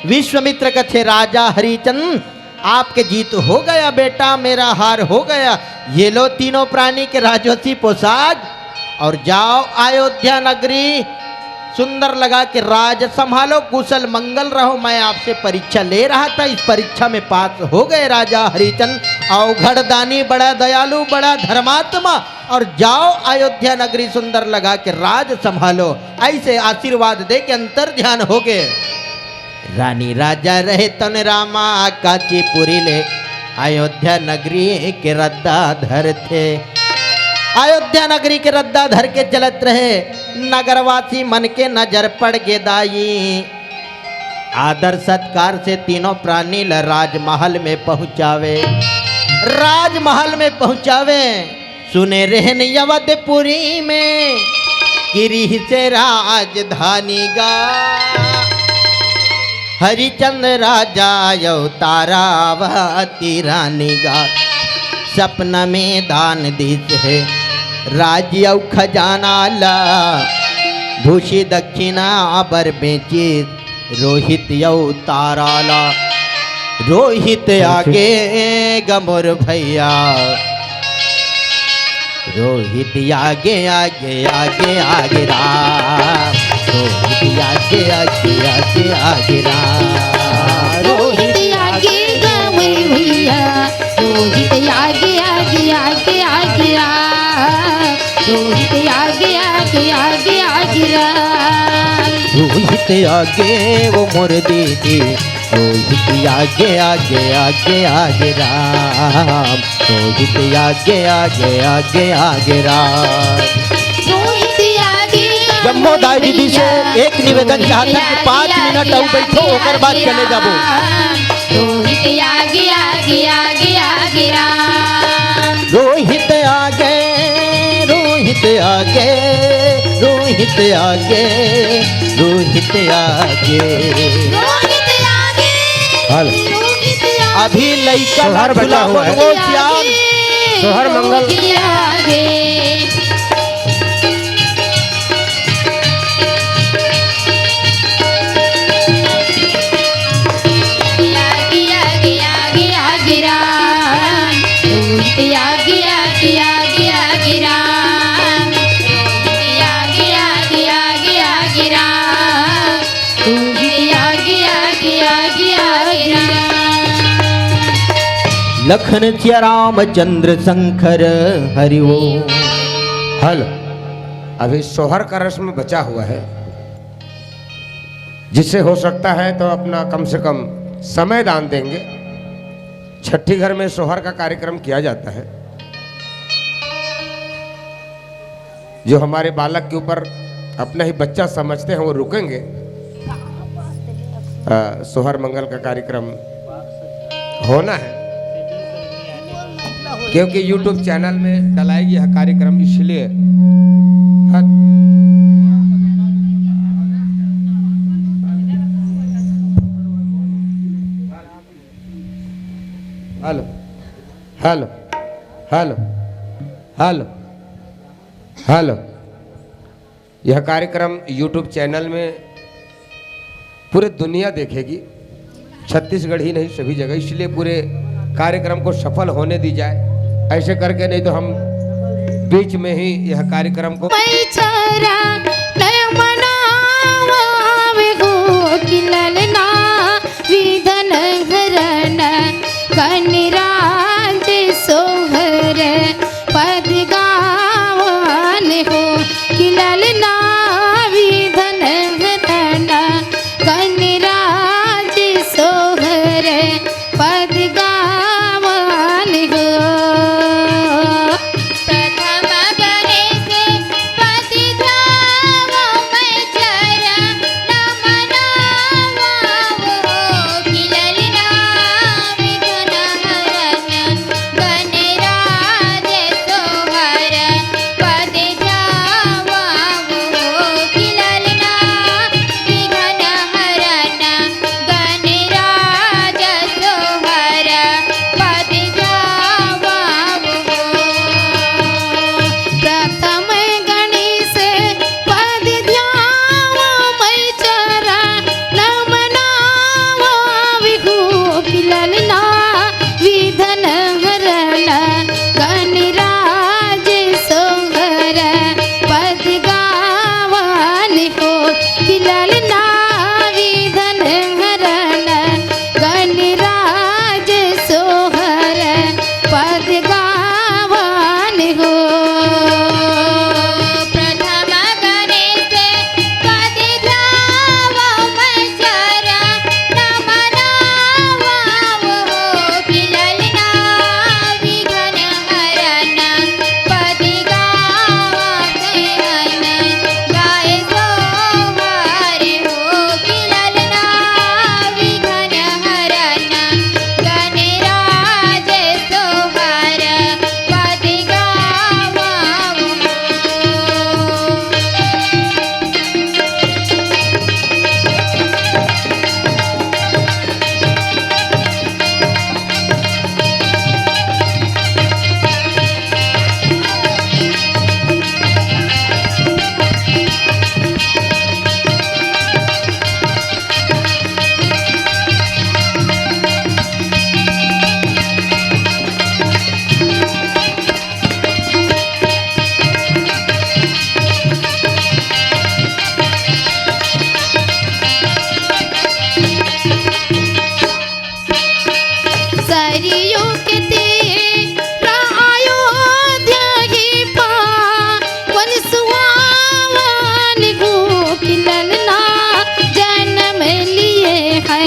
विश्वामित्र कथे राजा हरिचंद आपके जीत हो गया बेटा, मेरा हार हो गया। ये लो तीनों प्राणी के राजवंशी पोशाक और जाओ अयोध्या नगरी, सुंदर लगा के राज संभालो, कुशल मंगल रहो। मैं आपसे परीक्षा ले रहा था, इस परीक्षा में पास हो गए राजा हरिचंद। अवघड़ दानी, बड़ा दयालु, बड़ा धर्मात्मा, और जाओ अयोध्या नगरी सुंदर लगा के राज संभालो। ऐसे आशीर्वाद दे के अंतर ध्यान हो गए। रानी राजा रहे तन रामा काचीपुरी ले, अयोध्या नगरी के रद्दाधर थे। अयोध्या नगरी के रद्दाधर के चलत रहे, नगरवासी मन के नजर पड़ गे दाई। आदर सत्कार से तीनों प्राणी ल राजमहल में पहुंचावे, राजमहल में पहुंचावे। सुने रहन अवधपुरी में, गिरी से राजधानी गा। हरिचंद राजा अवतारावती रानी गा। सपना में दान दीस है राज्य खजाना ला, भूषी दक्षिणा बर बेची रोहित अवताराला। रोहित आगे गमोर भैया, रोहित आगे आगे आगे आगे राम, रोहित आगे आगे आगे आगे राम। रोहित आगे गमोर भैया, रोहित आगे आगे आगे आगे राम, रोहित आगे आगे आगे आगे राम। रोहित आगे वो मोर दीदी, रोहित आगे आगे आगे आगे राम, रोहित आगे आगे आगे आगे राम। रोहित आगे जम्मो दाई दीदी से एक निवेदन चाहता कि 5 मिनट और बैठो, ओकर बाद चले जाबो। रोहित आगे आगे आगे आगे राम। रोहित आगे, रोहित आगे, रोहित आगे, रोहित आगे। रोहित आगे, हल रोहित आगे। अभी लइका सोहर बचा हुआ है। वो श्याम सोहर मंगल। रोहित आगे। लखन सिया रामचंद्र शंकर हरिओ। हल अभी सोहर का रस्म बचा हुआ है, जिससे हो सकता है तो अपना कम से कम समय दान देंगे। छठी घर में सोहर का कार्यक्रम किया जाता है। जो हमारे बालक के ऊपर अपना ही बच्चा समझते हैं वो रुकेंगे। सोहर मंगल का कार्यक्रम होना है, क्योंकि YouTube चैनल में डलाएगी यह कार्यक्रम, इसलिए hello hello hello hello hello. यह कार्यक्रम YouTube चैनल में पूरे दुनिया देखेगी, छत्तीसगढ़ ही नहीं सभी जगह, इसलिए पूरे कार्यक्रम को सफल होने दी जाए। ऐसे करके नहीं तो हम बीच में ही यह कार्यक्रम को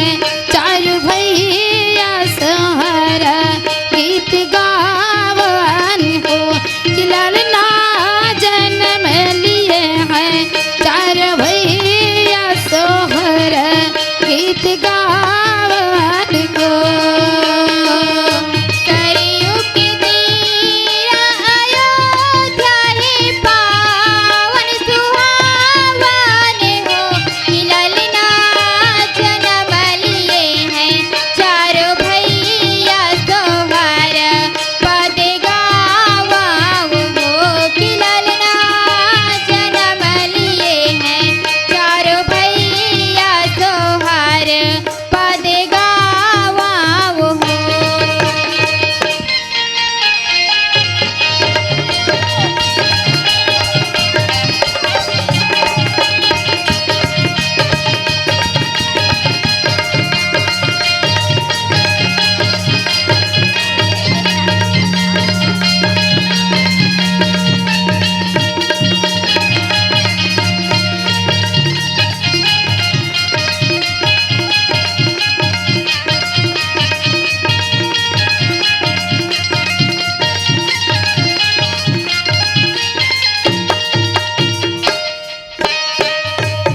हैं चार भैया सोहर गीत गावन हो कि ललना जन्म लिए हैं चार भैया सोहर गीत गावन को सरयू के तीर अयोध्या है पावन सुहावन हो कि ललना जन्म लिए हैं चारों भैया सोहर पद गावा हो कि ललना जन्म लिए हैं चारों भैया सोहर पद गावा हो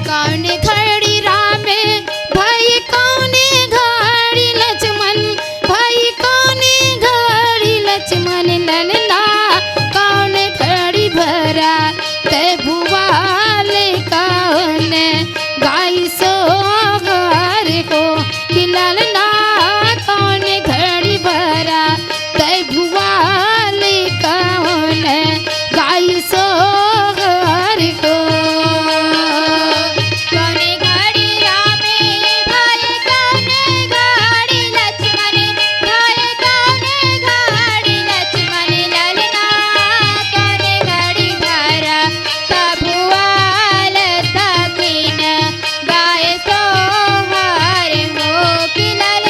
कौन घड़ी राम भाई कौन घड़ी लक्ष्मण भाई कौन घड़ी लक्ष्मण ललना कौन घड़ी भरा ते भुवाल कौन गाय सो घर को कि ललना कौन घड़ी भरा ते भुवाल कौन गाय सो घर को कौने घड़ी रामे भाई कौने घड़ी लक्ष्मण भाई कौने घड़ी लक्ष्मण ललना कौने घड़ी भरा तभुआल सकीन गाय सोहर हो कि ललना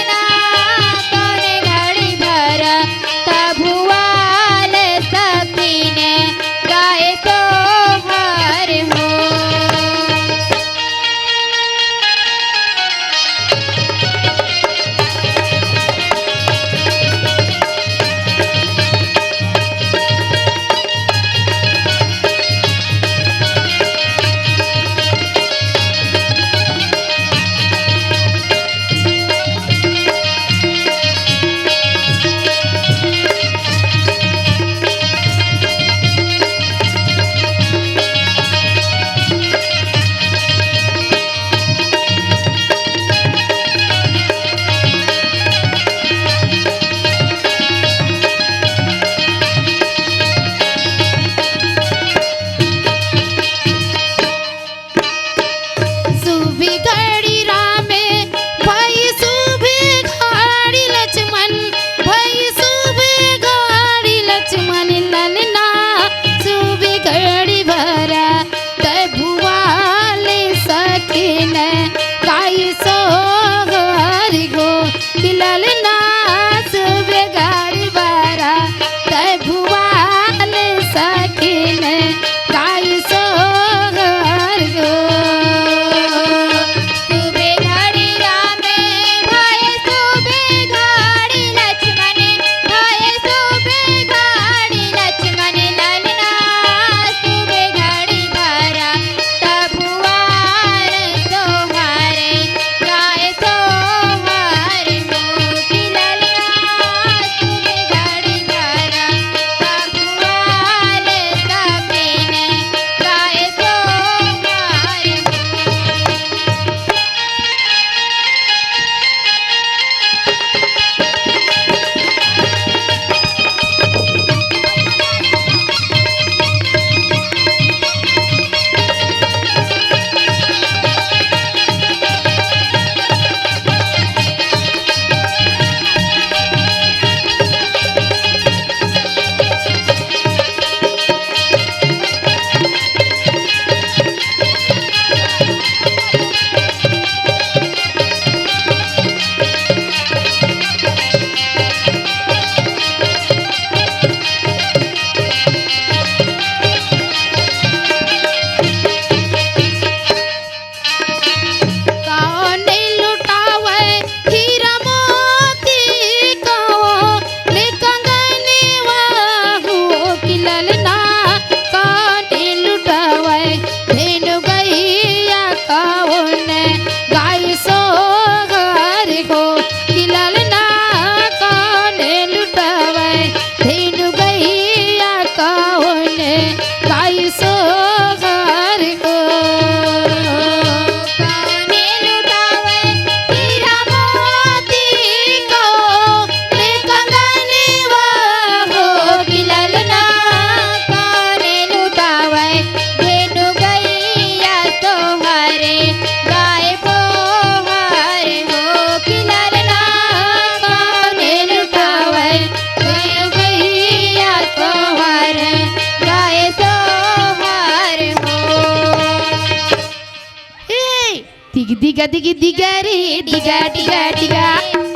दिगी दिगा रे दिगा दिगा दिगा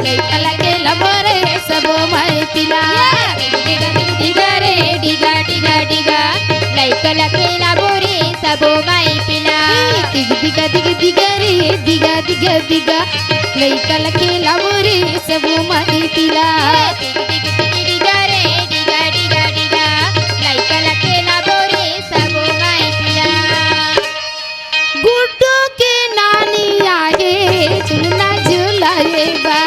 लइका लगे लबरे सबो माई पिला दिगा रे दिगा दिगा दिगा लइका लगे लबरे सबो माई पिला दिगा दिगा दिगा रे दिगा दिगा दिगा लइका लगे लबरे सबो माई पिला दिगा रे दिगा दिगा दिगा लइका लगे लबरे सबो माई पिला गुड्डू के नानी आगे झूला झूलाए बा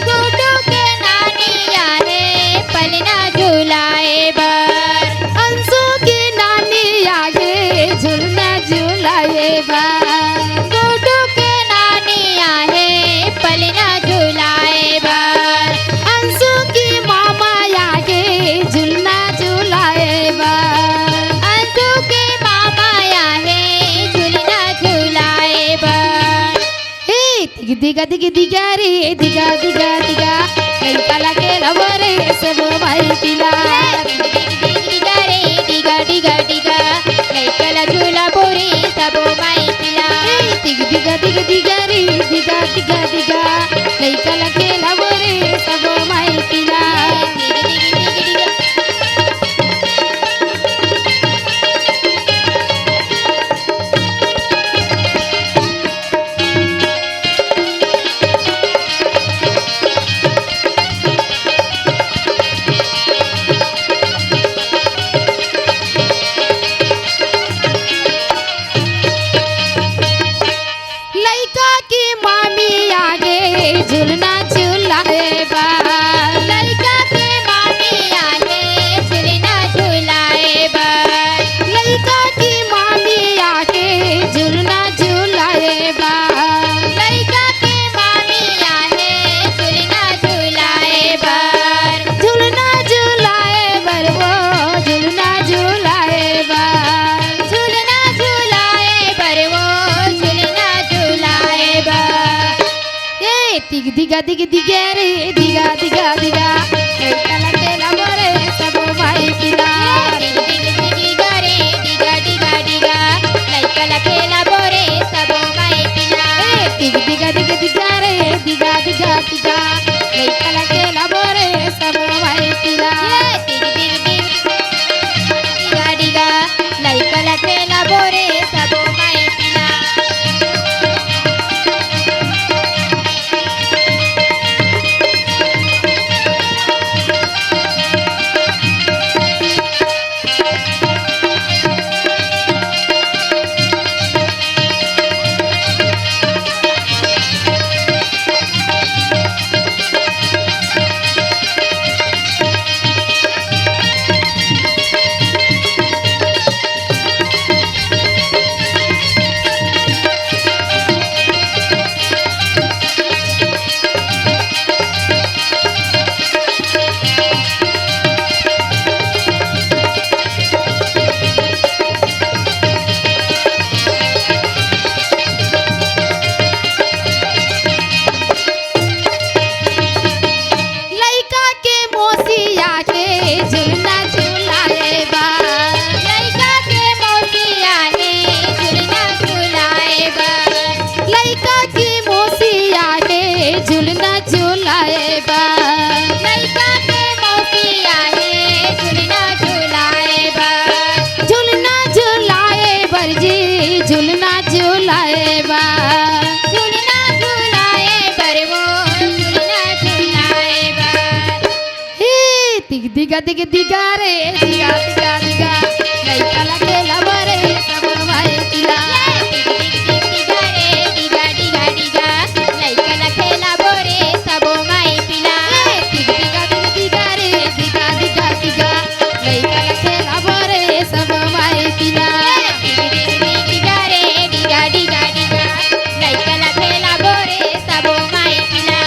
गुड्डू के नानी आगे पलना झूलाए बार अंशु के नानी आगे झूलना झूलाए बा गुड्डू के नानी आगे पलना झूलाए बार अंशु की मामा आगे झूलना झूलाए बार अंशु के मामा आगे झूलना झूलाए बार दिगा दिगा दिगा रे दिगा दिगा दिगा लइका लगे लबरे सबो माई पिला दिगा रे दिगा दिगा दिगा लइका ला झूला बोरे सबो माई पिला दिगा दिगा दिगा रे दिगा दिगा दिगा लइका लगे लबरे सबो माई पिला लइका की मामी आगे झूलना झूलाए बा लइका की मामी आगे झूलना झूलाए बा लइका की मामी आगे झूलना झूलाए बा लइका की मामी आगे झूलना झूलाए बार झूलना झूलाए बर वो झूलना झूलाए बार झूलना झूलाए बर वो झूलना झूलाए बा दिगा दिगा दिगा रे दिगा दिगा दिगा लइका लगे लबरे सबो माई पिला दिगा रे दिगा दिगा दिगा लइका लगे लबरे सबो माई पिला दिगा दिगा दिगा रे दिगा दिगा दिगा लइका लगे लबरे सबो माई पिला दिगा दिगा लइका लगे लबरे सबो माई पिला लइका के मौसी आगे झूलना झूलाए बा लइका के मौसी आगे झूलना झूलाए बा लइका की मौसी आगे झूलना झूलाए बा लइका के मौसी आगे झूलना झूलाए बा झूलना झूलाए बर जी झूलना झूलाए बा झूलना झूलाए बर वो झूलना झूलाए बा दिगा दिगा दिगा रे दिगा दिगा दिगा लइका लगे लबरे सबो माई पिला दिगा रे दिगा दिगा दिगा लइका लगे लबरे सबो माई पिला दिगा दिगा दिगा रे दिगा दिगा दिगा लइका लगे लबरे सबो माई पिला दिगा रे दिगा दिगा दिगा लइका लगे लबरे सबो माई पिला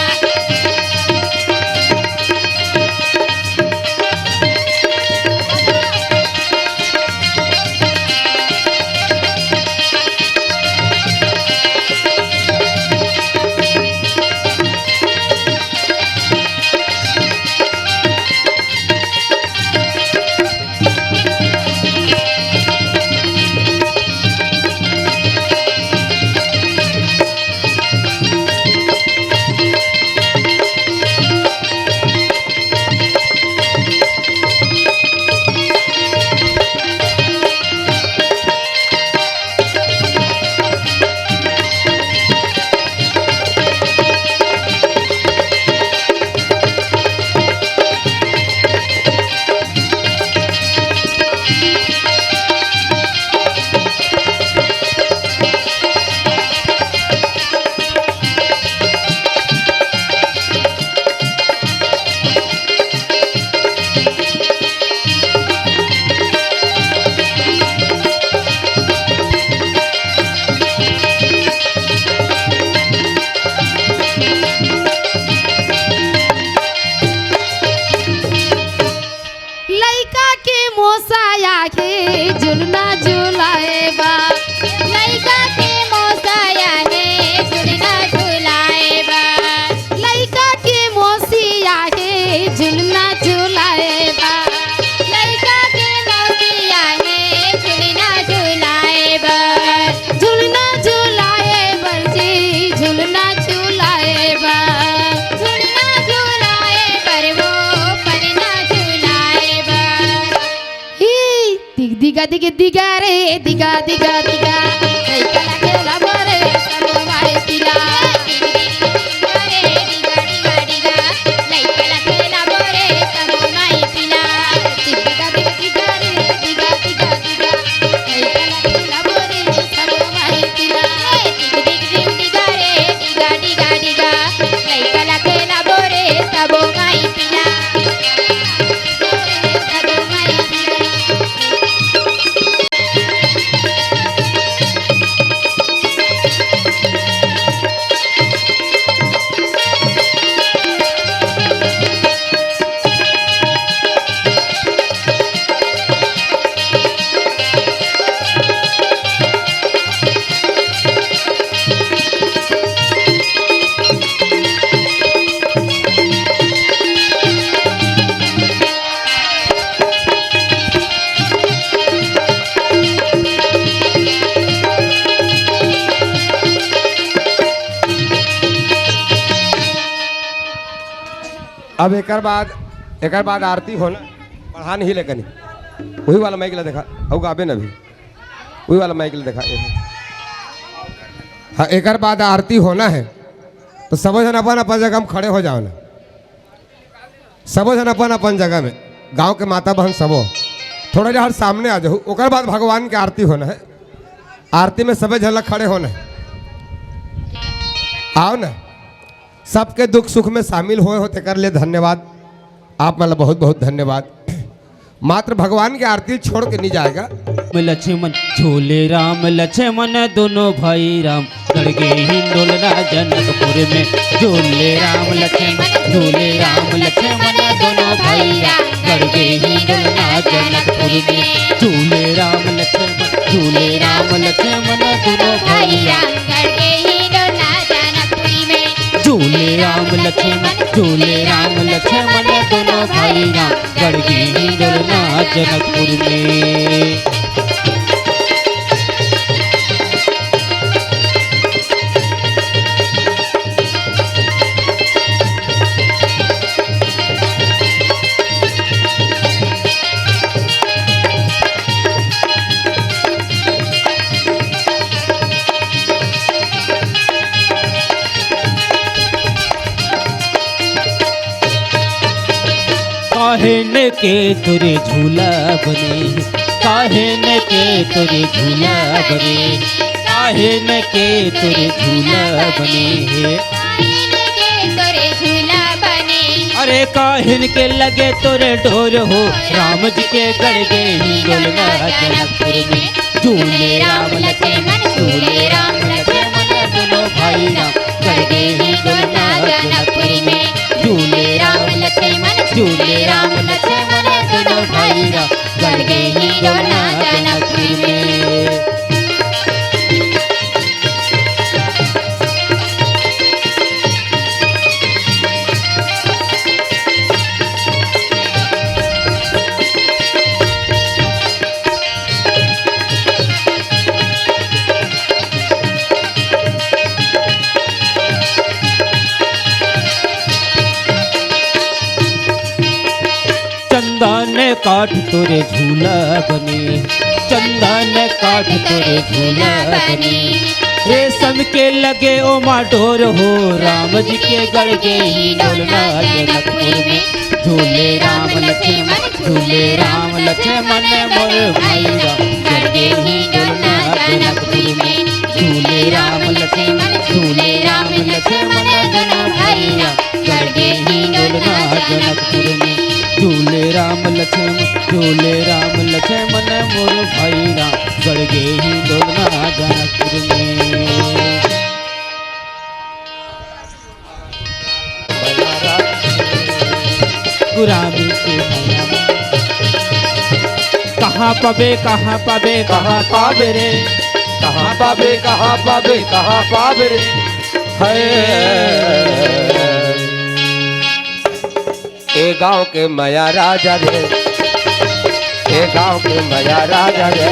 झुलना झुलाए बा लइका के मौसाया है झुलना झुलाए बा लइका के मौसिया है झुलना झुलाए बा लइका के मौसिया है झुलना झुलाए बा झुलना झुलाए बर जी झुलना झुलाए बा झुलना झुलाए बर वो पलना झुलाए बा ही दिगा दिगा दिगा रे दिगा दिगा दिगा लइका लागेला बरे सब मारे पिला दिगा रे दिगा दिगा दिगा लइका लागेला बरे सब माई पिला दिगा दिगा दिगा रे दिगा दिगा दिगा लइका लागेला बरे सब माई पिला दिगा दिगा रे दिगा दिगा दिगा लइका लागेला बरे सब माई पिला सब माई पिला अब एक बाद आरती होना पढ़ा नहीं लेकिन वही वाला माइक ला देखा हो गाबे ना भी वही वाला माइक ला देखा हाँ एक बाद आरती होना है तो सब जन अपन अपन जगह में खड़े हो जाओ ना सब जन अपन अपन जगह में गांव के माता बहन सबो थोड़ा जहाँ सामने आ जाओ ओकर बाद भगवान की आरती होना है आरती में सब झलक खड़े होना है आओ ना सबके दुख सुख में शामिल हुए होते कर लिए धन्यवाद आप मतलब बहुत बहुत धन्यवाद मात्र भगवान की आरती छोड़ के नहीं जाएगा लक्ष्मण झूले राम लक्ष्मण दोनों भाई राम गड़गे हिंडोलना जनकपुर में झूले राम लक्ष्मण झूले राम लक्ष्मण दोनों भाई राम गड़गे हिंडोलना जनकपुर में झूले राम लक्ष्मण झूले राम लक्ष्मण दोनों भाई राम गड़गे हिंडोलना जनकपुरी में झूले राम लक्ष्मण झूले राम लक्ष्मण दोनों भाई राम गड़गे हिंडोलना जनकपुर में काहेन के तुरे झूला बने काहेन के तुरे झूला बने काहेन के तुरे झूला बने तोरे झूला बने अरे काहेन के लगे तोरे डोर हो राम जी के गड़गे हिंडोलना जनकपुर में झूले राम लक्ष्मण झूले राम लक्ष्मण दोनों भाई राम गड़गे हिंडोलना जनकपुर में झूले राम लक्ष्मण झूले राम लक्ष्मण दोनों भाई राम गड़गे हिंडोलना जनकपुर में चंदन काठ तोरे झूला बने चंदन काठ तोरे झूला बने रेशम के लगे ओ माडोर हो राम जी के गड़गे हिंडोलना जनकपुर में झूले राम लक्ष्मण झूले राम लक्ष्मण मोर भाई राम गड़गे हिंडोलना जनकपुर में झूले राम लक्ष्मण झूले राम लक्ष्मण दोनों भाई राम गड़गे हिंडोलना जनकपुर में झूले राम लक्ष्मण झूले राम लक्ष्मण मोर भाई राम गड़गे हिंडोलना जनकपुर में गुरामी के कहाँ पावे कहाँ पावे कहाँ पावे रे, कहाँ पावे कहाँ पावे कहाँ पावे रे है। ए गांव के माया राजा रे, ए गांव के माया राजा रे,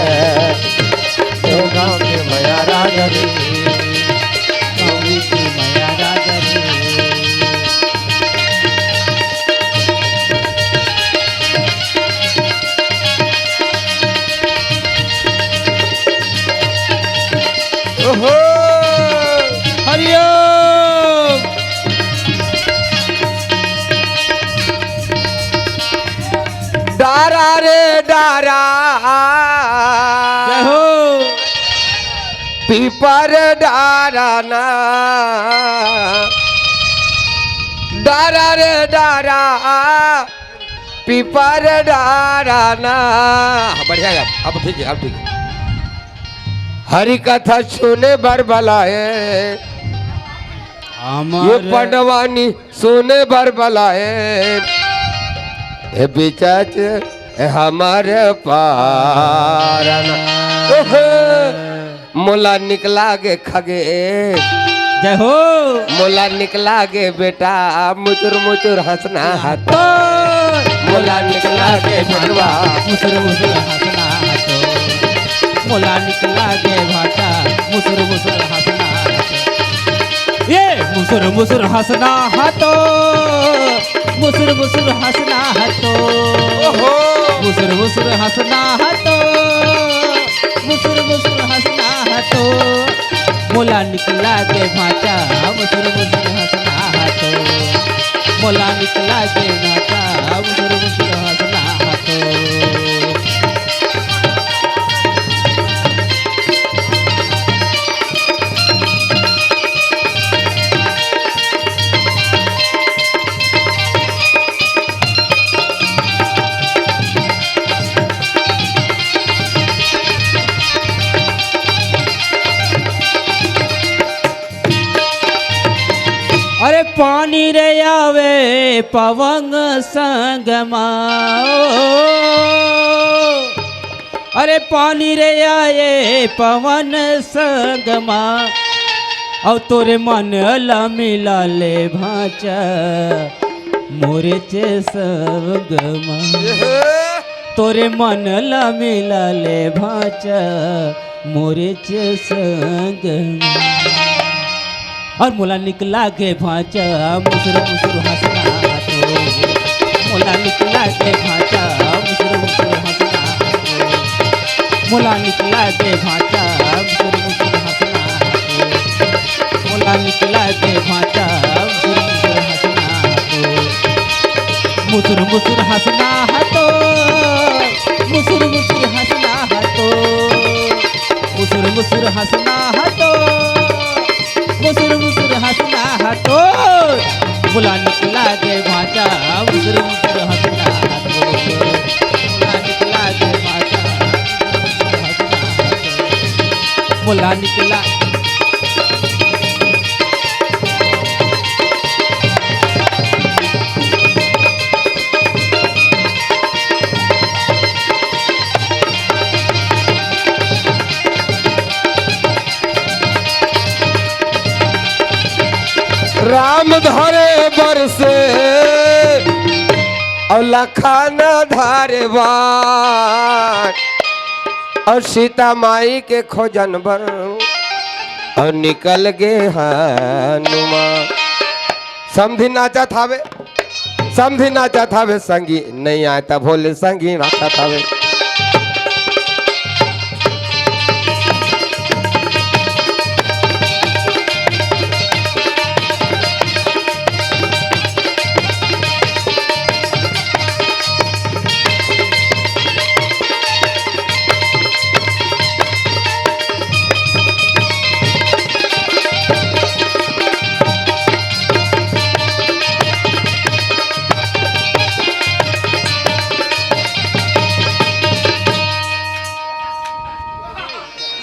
ए गांव के माया राजा रे, गाँव की माया राजा रे। ओहो हरिओम। डारा रे डारा, जय हो। पीपर डारा ना, डारा रे डारा, पीपर डारा ना। बढ़िया है, अब ठीक है, अब ठीक है। हरि कथा सुने बर बलाए, ये हमारे पडवानी सुने बर बलाए, ए बिचाच हमारे पारना। ओहे, मोला निकला गे खगे, जय हो। मोला निकला गे बेटा, मुचुर मुचुर हंसना हाथ, मोला निकला गे भगवा, मुसुर मुसुर हंसना हाथो, मोला निकला गे भाटा, मुसुर मुसुर हंसना हाथो। ये मुसुर मुसुर हंसना हाथो, मुसुर मुसुर हंसना हाथो, ओहो मुसुर मुसुर हंसना हाथो, मुसुर मुसुर हंसना हाथो, मोला निकला गे भाटा, मुसुर मुसुर हंसना हाथो, मोला निकला गे भाटा, मुसुर मुसुर हंसना हाथो। अरे पानी रे आवे पवन संगमा, अरे पानी रे आए पवन संगमा, और तोरे मन ला मिला ले भाचा, मोरे चे संगमा, तोरे मन ला मिला ले भाचा, मोरे चे संगमा। और मोला निकला के भाचा, मुसुर मुसुर हंसना हाथो, मोला निकला के भाचा, मुसुर मुसुर हंसना हाथो, मोला निकला के भाचा, मुसुर मुसुर हंसना हाथो, मोला निकला के भाचा, मुसुर मुसुर हंसना हाथो, मुसुर मुसुर हंसना हाथो, मुसुर मुसुर हंसना हाथो, मुसुर मुसुर हंसना हाथो, मोला निकला के भाचा, मुसुर मुसुर हंसना हाथो, मोला निकला के भाचा, मुसुर मुसुर हंसना हाथो, मोला निकला। राम धरे बरसे और लखन धारे बाण, और सीता माई के खोजन बर और निकल गे हनुमान। समधी नाचा थावे, समधी नाचा थावे, संगी नहीं आए तब भोले संगी नाचा थावे।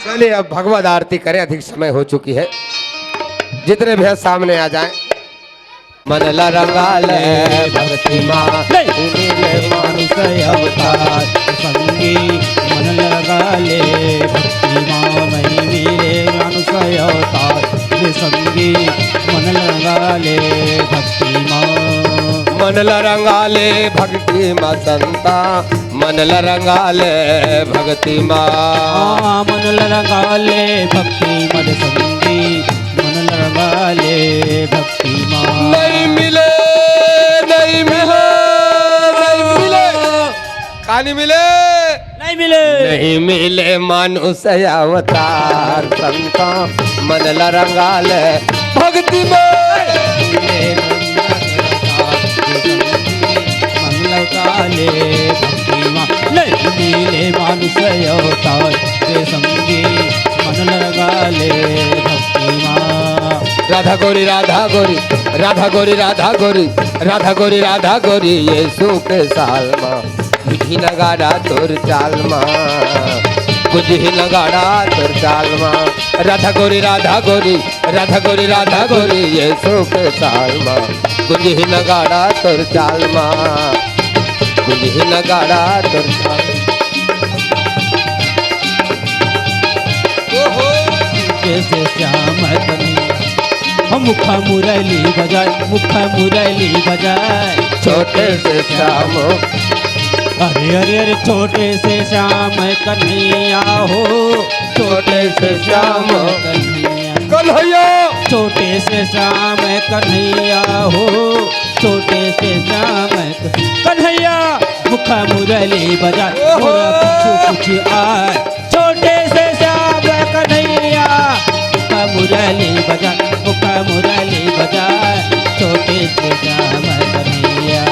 चलिए अब भगवद आरती करें, अधिक समय हो चुकी है। जितने भी सामने आ जाएं। मन रंगाल भक्ति माँ मानुष अवतार संगी रंगाले भक्ति मामई मिले अनुसय अवतार रे संगी मन रंगाले भक्ति मनल रंगाले भक्ति मा संता मनल रंगाले भक्ति मा मन रंगाले भक्ति मद संगी मन रंगाले भक्ति नहीं मिले नहीं मिले नहीं मिले कहानी मिले नहीं मिले नहीं मिले मनुष्य अवतार संता मनल रंगाले भक्ति मा काले भक्ति नहीं मिले मानुष अवतार रे संगी मन लगाले भक्ति राधा गोरी राधा गोरी राधा गोरी राधा गोरी राधा गोरी राधा गोरी यीशु के साल माँ बुझी नगाड़ा तोर चाल माँ बुझी नगाड़ा तोर चाल माँ राधा गोरी राधा गोरी राधा गोरी राधा गोरी यीशु के साल माँ बुझी नगाड़ा तोर चाल माँ बुझी नगाड़ा तोर चाल कैसे श्याम कनी हम मुखा मुरली बजाए मुखा मुरली बजाए छोटे से श्याम अरे अरे अरे छोटे से श्याम कन्हैया हो छोटे से श्याम कन्हैया कन्हैया छोटे से श्याम कन्हैया हो छोटे से श्याम कन्हैया मुखा मुरली बजा कुछ आए छोटे से श्याम कन्हैया मुखा मुरली बजा मुखा मुरली बजा छोटे से श्याम कन्हैया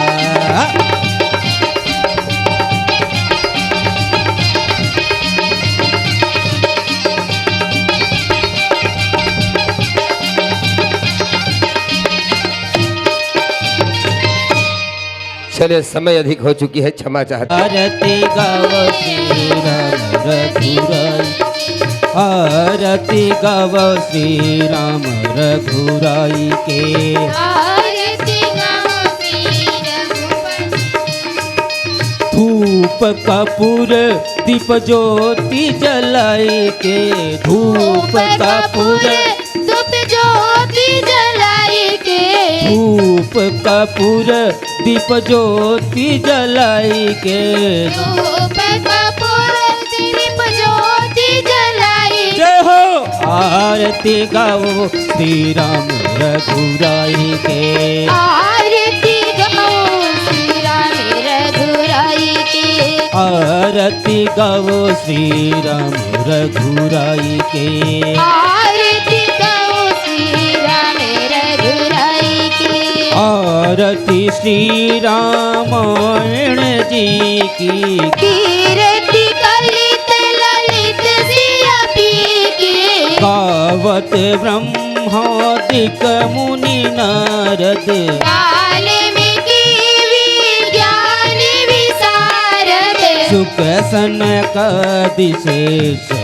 चलिए समय अधिक हो चुकी है क्षमा चाहते आरती गाओ श्री राम रघुराई आरती गाओ श्री राम रघुराई के आरती गाओ श्री रघुपति धूप कपूर दीप ज्योति जलाई के धूप कपूर धूप ज्योति जलाई के धूप कपूर दीप ज्योति जलाई के धूप कपूर दीप ज्योति जलाई जय हो आरती गाओ श्री राम रघुराई के आरती गाओ श्री राम रघुराई के आरती गाओ श्री राम रघुराई के आरती गाओ श्री राम रघुराई के आरती श्री रामायण जी की कीर्ति कलित ललित सिया पी की गावत ब्रह्मादिक मुनि नारद वाल्मीकि विज्ञान विशारद सुख सनक विशेष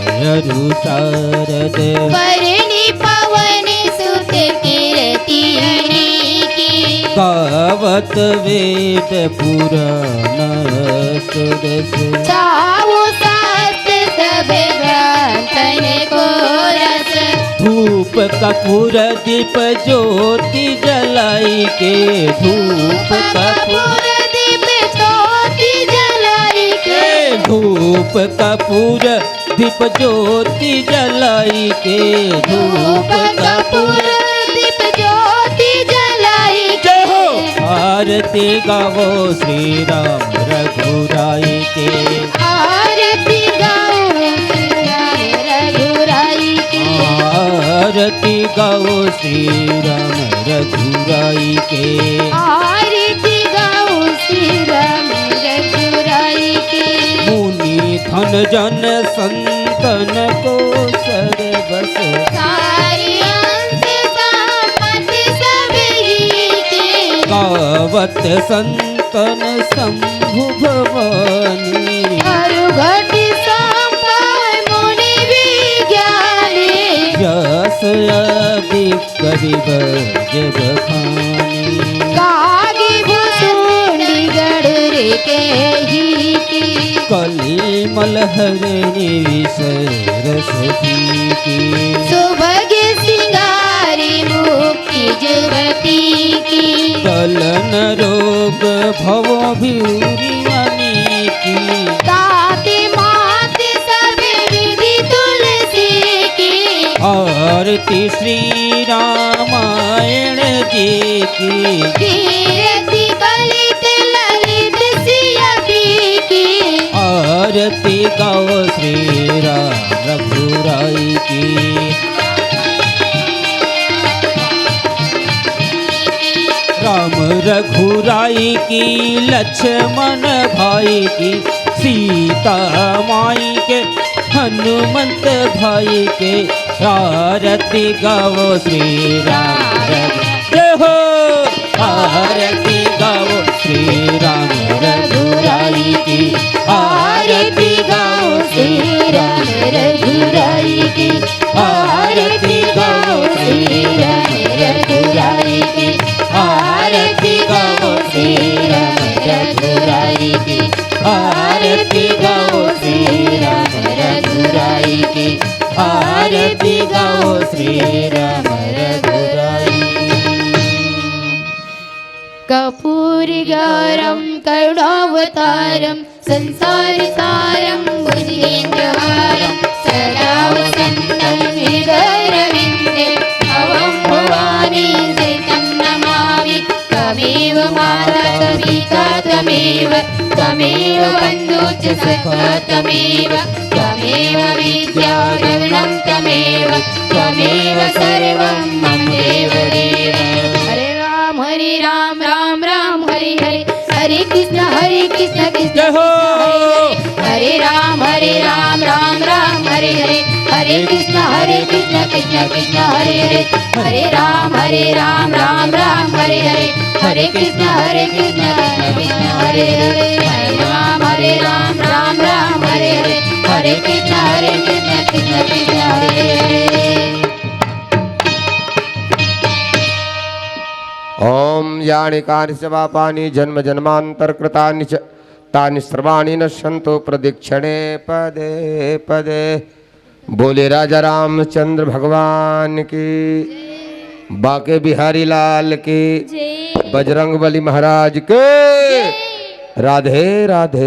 सारद वर्णि पवन सुत कीर्ति की गावत वेद पुराण सुरस छाओ सात सब ग्रंथन को रस धूप कपूर दीप ज्योति जलाई के धूप कपूर दीप ज्योति जलाई के धूप कपूर दीप ज्योति जलाई के धूप कपूर दीप ज्योति जलाई जय हो आरती गावो श्री राम रघुराई के आरती गाओ श्री राम रघुराई के आरती गाओ श्री राम रघुराई के आरती गाओ श्री राम रघुराई के मुनि धन जन संतन को सर्वस सारी अंत संपत्ति सब ही के गावत संतन शंभु भवानी अरु घटी संपय मुनि विज्ञानी यस अधिक करीब जब खानी कागी भुसुंडी गढ़ रे के ही की कली मलहरणी सरस्वती की सौभाग्य सिंगारी मुक्ति जुवती की दलन रोग भव भूरियानी की ताते माते सभी विधि तुलसी की आरती श्री रामायण जी की कीर्ति कलित ललित सियती की आरती गाओ श्री राम रघुराई की राम रघुराई की लक्ष्मण भाई की सीता माई के हनुमंत भाई के आरती गाओ श्री राम जय हो आरती गाओ श्री राम रघुराई की आरती गाओ श्री राम रघुराई की आरती गाओ श्री राम रघुराई की आरती गाओ श्री राम रघुराई की आरती गाओ श्री राम रघुराई की आरती गाओ श्री राम रघुराई कपूर गौरम करुणावतारम संसार सारम भुजगेन्द्रहारम सदा वसन्तं हृदयरविन्दे भवं भवानी सहितं नमामि त्वमेव माता च पिता त्वमेव बन्धु च सखा त्वमेव विद्या द्रविणं त्वमेव सर्वं मम देवदेव हरे राम राम राम हरे हरे हरे कृष्ण कृष्ण जय हो हरे राम राम राम हरे हरे हरे कृष्ण कृष्ण कृष्ण हरे हरे हरे राम राम राम हरे हरे हरे कृष्ण कृष्ण कृष्ण हरे हरे हरे राम राम हरे हरे हरे कृष्ण कृष्ण कृष्ण हरे हरे ओम यानि कानि च पापानि जन्म जन्मांतर कृतानि च तानि सर्वाणि नश्यन्तो प्रदक्षिणे पदे पदे। बोले राजा रामचंद्र भगवान की, बाके बिहारी लाल की, बजरंग बली महाराज के। राधे राधे।